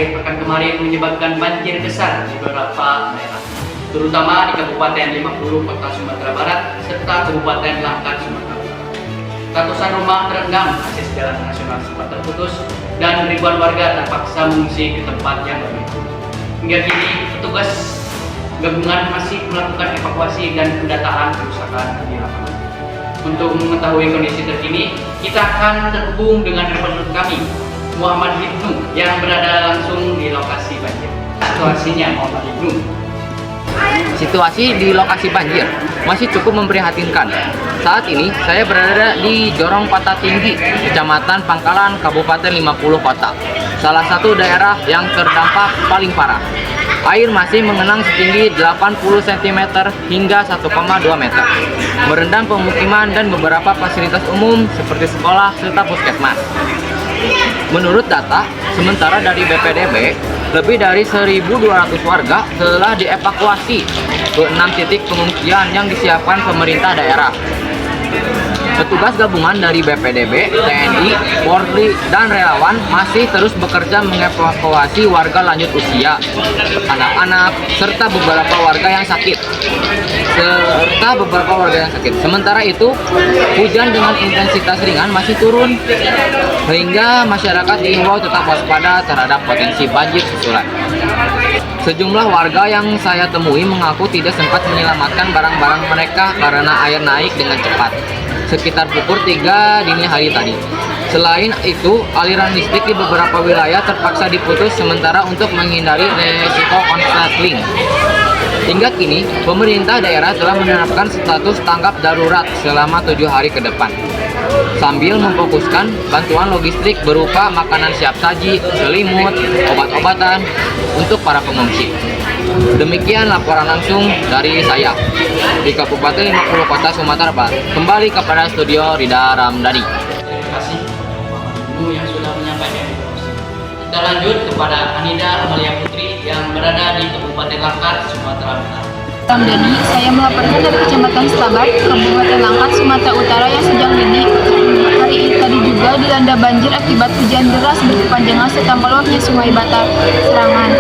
akhir pekan kemarin menyebabkan banjir besar di beberapa daerah, terutama di Kabupaten 50 Kota Sumatera Barat serta Kabupaten Langkat Sumatera Utara. Ratusan rumah terendam, akses jalan nasional sempat terputus, dan ribuan warga terpaksa mengungsi ke tempat yang lebih jauh. Hingga kini, petugas gabungan masih melakukan evakuasi dan pendataan kerusakan di lapangan. Untuk mengetahui kondisi terkini, kita akan terhubung dengan reporter kami, Muhammad Ibnu, yang berada langsung di lokasi banjir. Situasinya, Muhammad Ibnu. Situasi di lokasi banjir masih cukup memprihatinkan. Saat ini saya berada di Jorong Pata Tinggi, Kecamatan Pangkalan, Kabupaten 50 Kota, salah satu daerah yang terdampak paling parah. Air masih mengenang setinggi 80 cm hingga 1,2 meter, merendam pemukiman dan beberapa fasilitas umum seperti sekolah serta puskesmas. Menurut data sementara dari BPDB, lebih dari 1.200 warga telah dievakuasi ke 6 titik pengungsian yang disiapkan pemerintah daerah. Petugas gabungan dari BPDB, TNI, Polri, dan relawan masih terus bekerja mengevakuasi warga lanjut usia, anak-anak, serta beberapa warga yang sakit. Sementara itu, hujan dengan intensitas ringan masih turun, sehingga masyarakat diimbau tetap waspada terhadap potensi banjir susulan. Sejumlah warga yang saya temui mengaku tidak sempat menyelamatkan barang-barang mereka karena air naik dengan cepat, sekitar pukul 3 dini hari tadi. Selain itu, aliran listrik di beberapa wilayah terpaksa diputus sementara untuk menghindari resiko konsleting. Hingga kini, pemerintah daerah telah menerapkan status tanggap darurat selama 7 hari ke depan, sambil memfokuskan bantuan logistik berupa makanan siap saji, selimut, obat-obatan untuk para pengungsi. Demikian laporan langsung dari saya di Kabupaten 50 Kota Sumatera Barat. Kembali kepada studio Rida Ramdhani. Terima kasih Muhammad Ibnu yang sudah menyampaikan informasi. Kita lanjut kepada Anida Amalia Putri yang berada di Kabupaten Langkat, Sumatera Utara. Ramdhani, saya melaporkan dari Kecamatan Stabat, Kabupaten Langkat, Sumatera Utara yang sejak dini hari tadi juga dilanda banjir akibat hujan deras berkepanjangan serta meluapnya Sungai Batar Serangan.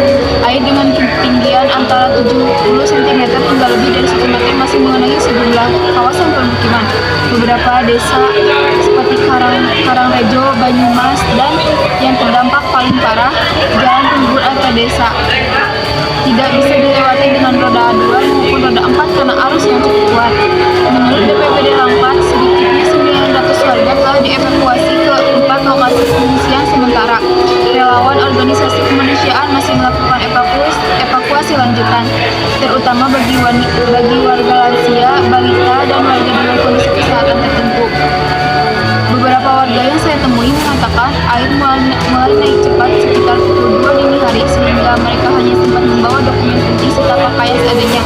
Air dengan ketinggian antara 70 cm hingga lebih dari 1 meter masih mengenangi sejumlah kawasan permukiman. Beberapa desa seperti Karangrejo, Banyumas, dan yang terdampak paling parah, jalan penghubung antar desa tidak bisa dilewati dengan roda 2 maupun roda 4 karena arus yang cukup kuat. Menurut BPBD Langkat, sedikitnya 900 warga telah dievakuasi ke 4 lokasi pengungsian sementara. Relawan organisasi kemanusiaan masih melakukan evakuasi lanjutan, terutama bagi warga lansia, balita, dan warga dengan kondisi kesehatan tertentu. Beberapa warga yang saya temui mengatakan air mulai naik cepat sekitar pukul 2 dini hari sehingga mereka hanya sempat membawa dokumen penting serta pakaian seadanya.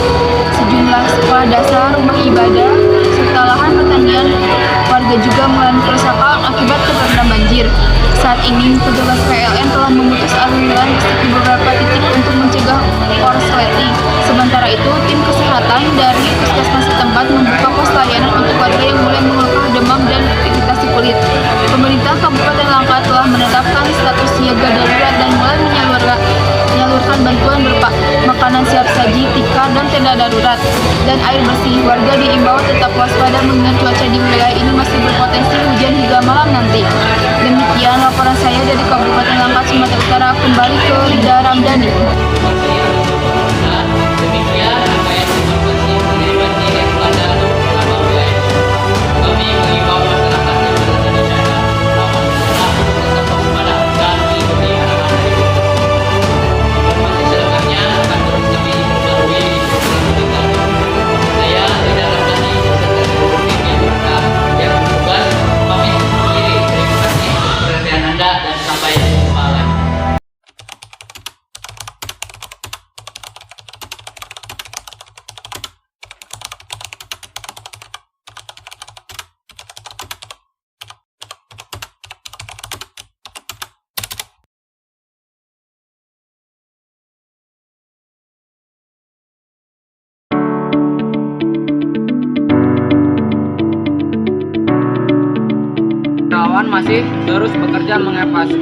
Sejumlah sekolah dasar, rumah ibadah, serta lahan pertanian warga juga mengalami kerusakan akibat terendam banjir. Saat ini petugas PLN telah memutus aliran listrik di beberapa titik untuk mencegah korsleting. Sementara itu, tim kesehatan dari puskesmas setempat membuka pos layanan untuk warga yang mulai mengeluh demam dan iritasi kulit. Pemerintah Kabupaten Langkat telah menetapkan status siaga darurat dan mulai menyalurkan bantuan berupa makanan siap saji, tikar, dan tenda darurat, dan air bersih. Warga diimbau tetap waspada mengingat cuaca di wilayah ini masih berpotensi hujan hingga malam nanti. Demikian laporan saya dari Kabupaten Langkat, Sumatera Utara. Kembali ke Rida Ramdhani. Demikian rangkaian informasi mengenai banjir yang melanda beberapa wilayah. Kami mengimbau masyarakat yang berada di daerah rawan bencana tetap waspada dan mengikuti arahan dari BPBD. Informasi selengkapnya akan terus kami perbarui di program berikutnya. Saya Rida Ramdhani beserta seluruh tim yang bertugas pamit undur diri. Terima kasih atas perhatian Anda dan sampai jumpa lagi. Relawan masih terus bekerja mengevakuasi